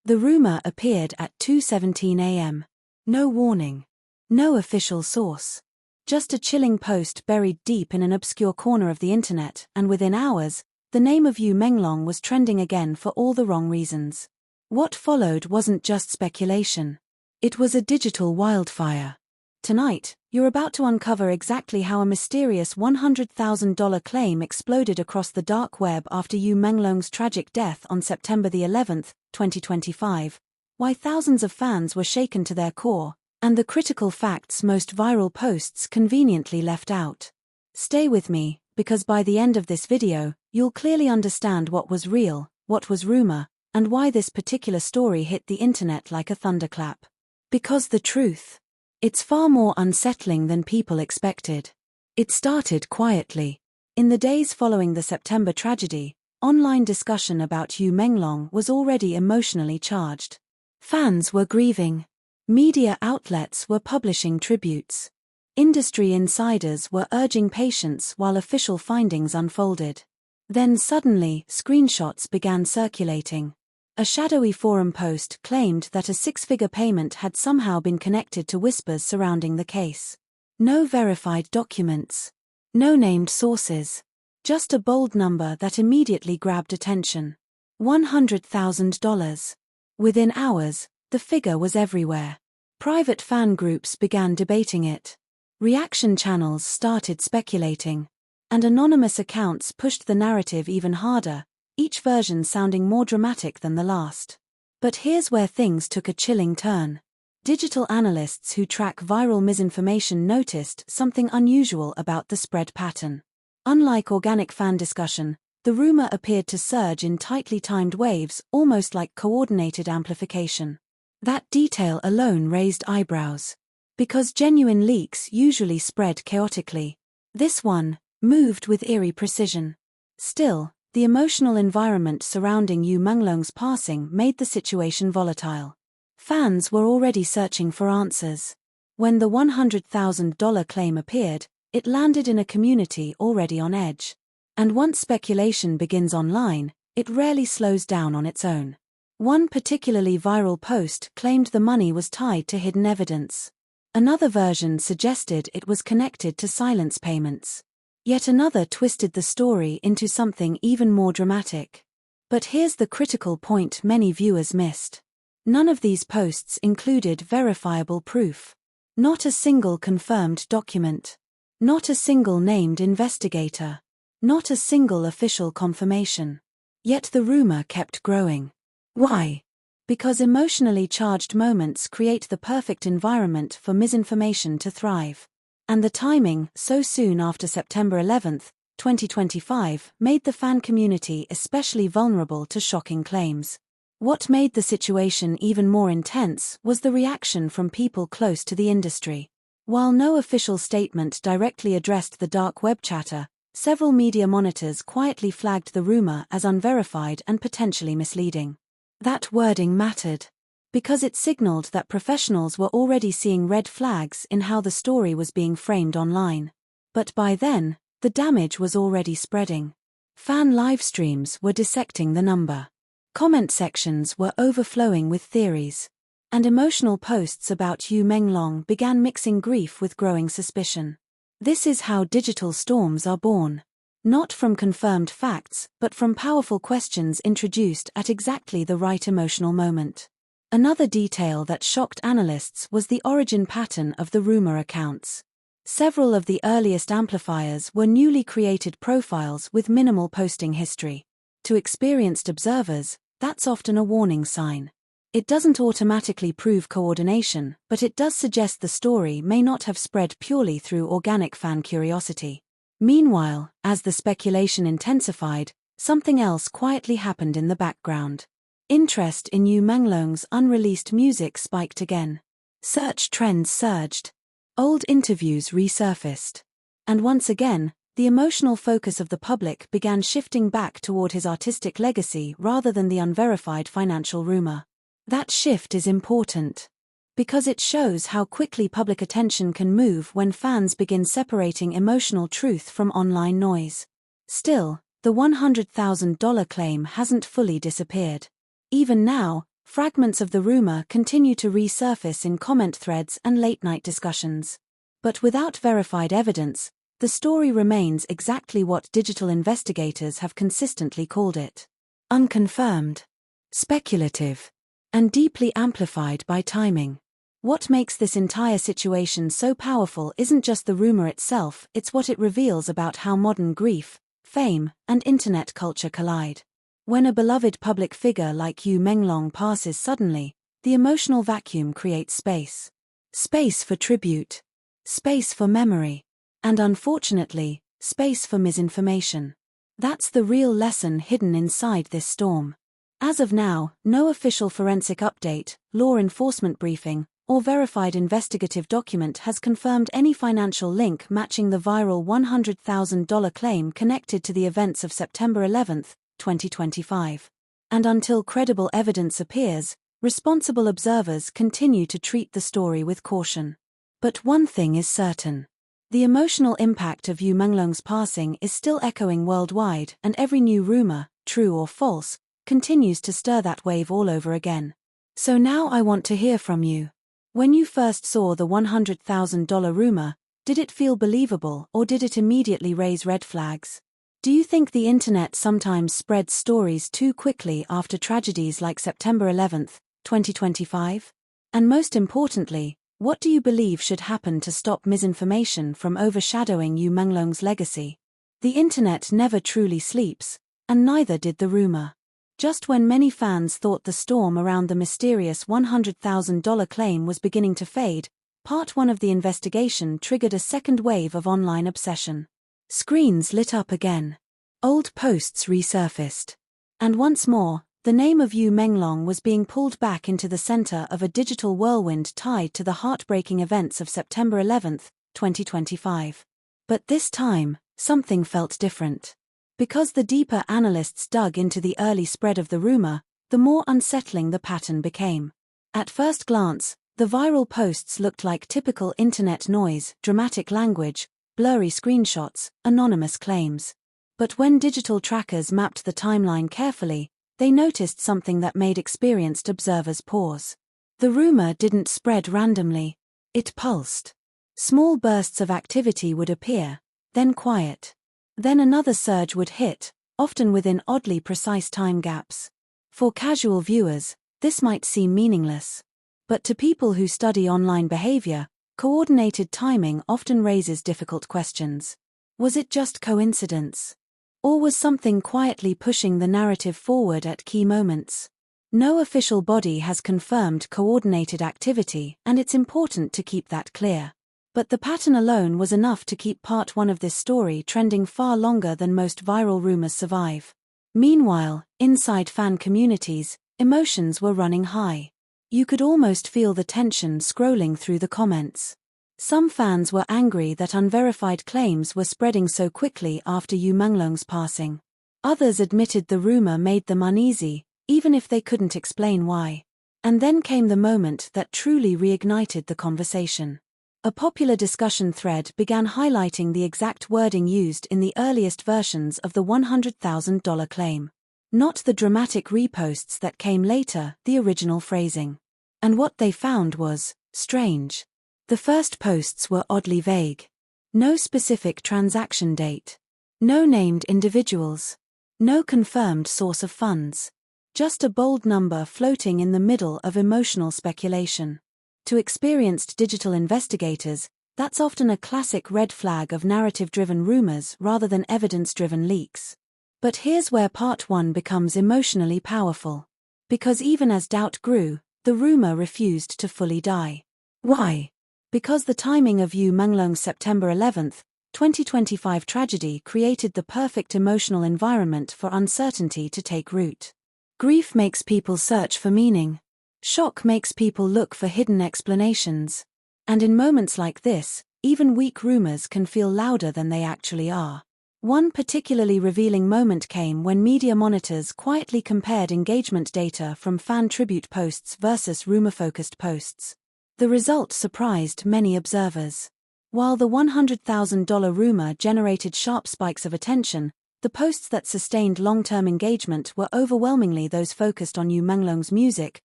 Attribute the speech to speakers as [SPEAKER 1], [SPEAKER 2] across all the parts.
[SPEAKER 1] The rumor appeared at 2:17 a.m. No warning. No official source. Just a chilling post buried deep in an obscure corner of the internet, and within hours, the name of Yu Menglong was trending again for all the wrong reasons. What followed wasn't just speculation. It was a digital wildfire. Tonight, you're about to uncover exactly how a mysterious $100,000 claim exploded across the dark web after Yu Menglong's tragic death on September the 11th, 2025, why thousands of fans were shaken to their core, and the critical facts most viral posts conveniently left out. Stay with me, because by the end of this video, you'll clearly understand what was real, what was rumor, and why this particular story hit the internet like a thunderclap. Because the truth, it's far more unsettling than people expected. It started quietly. In the days following the September tragedy, online discussion about Yu Menglong was already emotionally charged. Fans were grieving. Media outlets were publishing tributes. Industry insiders were urging patience while official findings unfolded. Then suddenly, screenshots began circulating. A shadowy forum post claimed that a six-figure payment had somehow been connected to whispers surrounding the case. No verified documents. No named sources. Just a bold number that immediately grabbed attention. $100,000. Within hours, the figure was everywhere. Private fan groups began debating it. Reaction channels started speculating. And anonymous accounts pushed the narrative even harder, each version sounding more dramatic than the last. But here's where things took a chilling turn. Digital analysts who track viral misinformation noticed something unusual about the spread pattern. Unlike organic fan discussion, the rumor appeared to surge in tightly timed waves, almost like coordinated amplification. That detail alone raised eyebrows. Because genuine leaks usually spread chaotically. This one moved with eerie precision. Still, the emotional environment surrounding Yu Menglong's passing made the situation volatile. Fans were already searching for answers. When the $100,000 claim appeared, it landed in a community already on edge. And once speculation begins online, it rarely slows down on its own. One particularly viral post claimed the money was tied to hidden evidence. Another version suggested it was connected to silence payments. Yet another twisted the story into something even more dramatic. But here's the critical point many viewers missed. None of these posts included verifiable proof. Not a single confirmed document. Not a single named investigator. Not a single official confirmation. Yet the rumor kept growing. Why? Because emotionally charged moments create the perfect environment for misinformation to thrive. And the timing, so soon after September 11th, 2025, made the fan community especially vulnerable to shocking claims. What made the situation even more intense was the reaction from people close to the industry. While no official statement directly addressed the dark web chatter, several media monitors quietly flagged the rumor as unverified and potentially misleading. That wording mattered. Because it signaled that professionals were already seeing red flags in how the story was being framed online. But by then, the damage was already spreading. Fan live streams were dissecting the number. Comment sections were overflowing with theories. And emotional posts about Yu Menglong began mixing grief with growing suspicion. This is how digital storms are born. Not from confirmed facts, but from powerful questions introduced at exactly the right emotional moment. Another detail that shocked analysts was the origin pattern of the rumor accounts. Several of the earliest amplifiers were newly created profiles with minimal posting history. To experienced observers, that's often a warning sign. It doesn't automatically prove coordination, but it does suggest the story may not have spread purely through organic fan curiosity. Meanwhile, as the speculation intensified, something else quietly happened in the background. Interest in Yu Menglong's unreleased music spiked again. Search trends surged. Old interviews resurfaced. And once again, the emotional focus of the public began shifting back toward his artistic legacy rather than the unverified financial rumor. That shift is important. Because it shows how quickly public attention can move when fans begin separating emotional truth from online noise. Still, the $100,000 claim hasn't fully disappeared. Even now, Fragments of the rumor continue to resurface in comment threads and late-night discussions. But without verified evidence, the story remains exactly what digital investigators have consistently called it: unconfirmed, speculative, and deeply amplified by timing. What makes this entire situation so powerful isn't just the rumor itself, it's what it reveals about how modern grief, fame, and internet culture collide. When a beloved public figure like Yu Menglong passes suddenly, the emotional vacuum creates space. Space for tribute, space for memory, and unfortunately, space for misinformation. That's the real lesson hidden inside this storm. As of now, no official forensic update, law enforcement briefing, or verified investigative document has confirmed any financial link matching the viral $100,000 claim connected to the events of September 11, 2025. And until credible evidence appears, responsible observers continue to treat the story with caution. But one thing is certain. The emotional impact of Yu Menglong's passing is still echoing worldwide, and every new rumor, true or false, continues to stir that wave all over again. So now I want to hear from you. When you first saw the $100,000 rumor, did it feel believable or did it immediately raise red flags? Do you think the internet sometimes spreads stories too quickly after tragedies like September 11, 2025? And most importantly, what do you believe should happen to stop misinformation from overshadowing Yu Menglong's legacy? The internet never truly sleeps, and neither did the rumor. Just when many fans thought the storm around the mysterious $100,000 claim was beginning to fade, part 1 of the investigation triggered a second wave of online obsession. Screens lit up again. Old posts resurfaced. And once more, the name of Yu Menglong was being pulled back into the center of a digital whirlwind tied to the heartbreaking events of September 11, 2025. But this time, something felt different. Because the deeper analysts dug into the early spread of the rumor, the more unsettling the pattern became. At first glance, the viral posts looked like typical internet noise, dramatic language, blurry screenshots, anonymous claims. But when digital trackers mapped the timeline carefully, they noticed something that made experienced observers pause. The rumor didn't spread randomly. It pulsed. Small bursts of activity would appear, then quiet. Then another surge would hit, often within oddly precise time gaps. For casual viewers, this might seem meaningless. But to people who study online behavior, coordinated timing often raises difficult questions. Was it just coincidence? Or was something quietly pushing the narrative forward at key moments? No official body has confirmed coordinated activity, and it's important to keep that clear. But the pattern alone was enough to keep part 1 of this story trending far longer than most viral rumors survive. Meanwhile, inside fan communities, emotions were running high. You could almost feel the tension scrolling through the comments. Some fans were angry that unverified claims were spreading so quickly after Yu Menglong's passing. Others admitted the rumor made them uneasy, even if they couldn't explain why. And then came the moment that truly reignited the conversation. A popular discussion thread began highlighting the exact wording used in the earliest versions of the $100,000 claim. Not the dramatic reposts that came later, the original phrasing. And what they found was strange. The first posts were oddly vague. No specific transaction date. No named individuals. No confirmed source of funds. Just a bold number floating in the middle of emotional speculation. To experienced digital investigators, that's often a classic red flag of narrative-driven rumors rather than evidence-driven leaks. But here's where part 1 becomes emotionally powerful. Because even as doubt grew, the rumor refused to fully die. Why? Because the timing of Yu Menglong's September 11, 2025 tragedy created the perfect emotional environment for uncertainty to take root. Grief makes people search for meaning. Shock makes people look for hidden explanations. And in moments like this, even weak rumors can feel louder than they actually are. One particularly revealing moment came when media monitors quietly compared engagement data from fan tribute posts versus rumor-focused posts. The result surprised many observers. While the $100,000 rumor generated sharp spikes of attention, the posts that sustained long-term engagement were overwhelmingly those focused on Yu Menglong's music,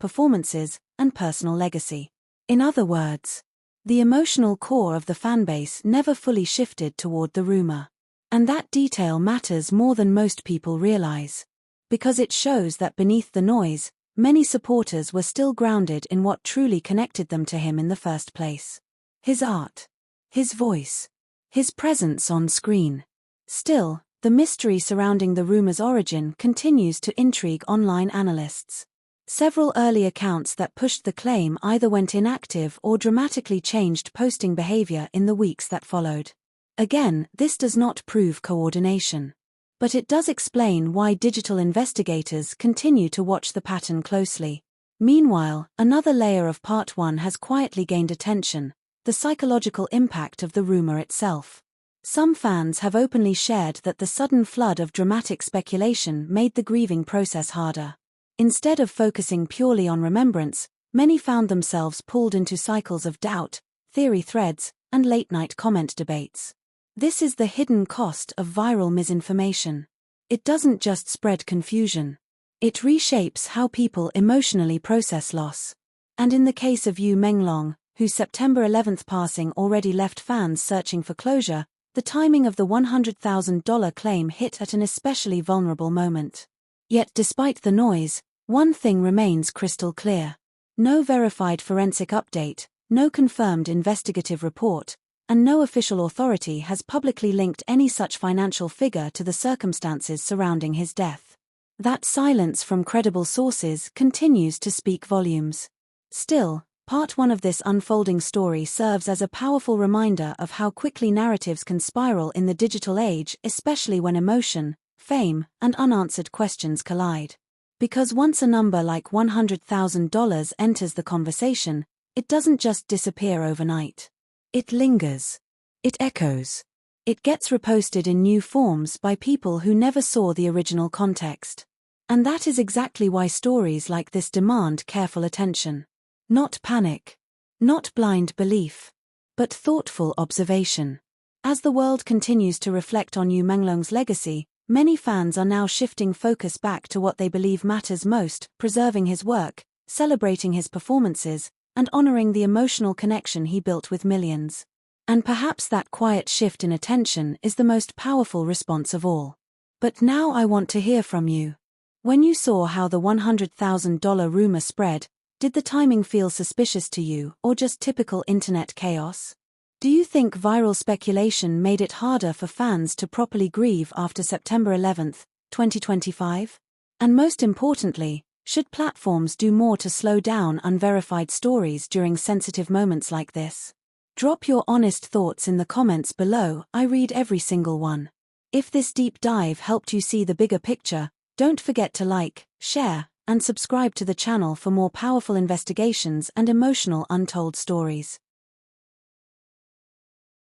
[SPEAKER 1] performances, and personal legacy. In other words, the emotional core of the fanbase never fully shifted toward the rumor. And that detail matters more than most people realize. Because it shows that beneath the noise, many supporters were still grounded in what truly connected them to him in the first place. His art. His voice. His presence on screen. Still, the mystery surrounding the rumor's origin continues to intrigue online analysts. Several early accounts that pushed the claim either went inactive or dramatically changed posting behavior in the weeks that followed. Again, this does not prove coordination. But it does explain why digital investigators continue to watch the pattern closely. Meanwhile, another layer of Part 1 has quietly gained attention: the psychological impact of the rumor itself. Some fans have openly shared that the sudden flood of dramatic speculation made the grieving process harder. Instead of focusing purely on remembrance, many found themselves pulled into cycles of doubt, theory threads, and late-night comment debates. This is the hidden cost of viral misinformation. It doesn't just spread confusion. It reshapes how people emotionally process loss. And in the case of Yu Menglong, whose September 11th passing already left fans searching for closure, the timing of the $100,000 claim hit at an especially vulnerable moment. Yet despite the noise, one thing remains crystal clear. No verified forensic update, no confirmed investigative report, and no official authority has publicly linked any such financial figure to the circumstances surrounding his death. That silence from credible sources continues to speak volumes. Still, Part 1 of this unfolding story serves as a powerful reminder of how quickly narratives can spiral in the digital age, especially when emotion, fame, and unanswered questions collide. Because once a number like $100,000 enters the conversation, it doesn't just disappear overnight. It lingers. It echoes. It gets reposted in new forms by people who never saw the original context. And that is exactly why stories like this demand careful attention. Not panic. Not blind belief. But thoughtful observation. As the world continues to reflect on Yu Menglong's legacy, many fans are now shifting focus back to what they believe matters most: preserving his work, celebrating his performances, and honoring the emotional connection he built with millions. And perhaps that quiet shift in attention is the most powerful response of all. But now I want to hear from you. When you saw how the $100,000 rumor spread, did the timing feel suspicious to you, or just typical internet chaos? Do you think viral speculation made it harder for fans to properly grieve after September 11th, 2025? And most importantly, should platforms do more to slow down unverified stories during sensitive moments like this? Drop your honest thoughts in the comments below. I read every single one. If this deep dive helped you see the bigger picture, don't forget to like, share, and subscribe to the channel for more powerful investigations and emotional untold stories.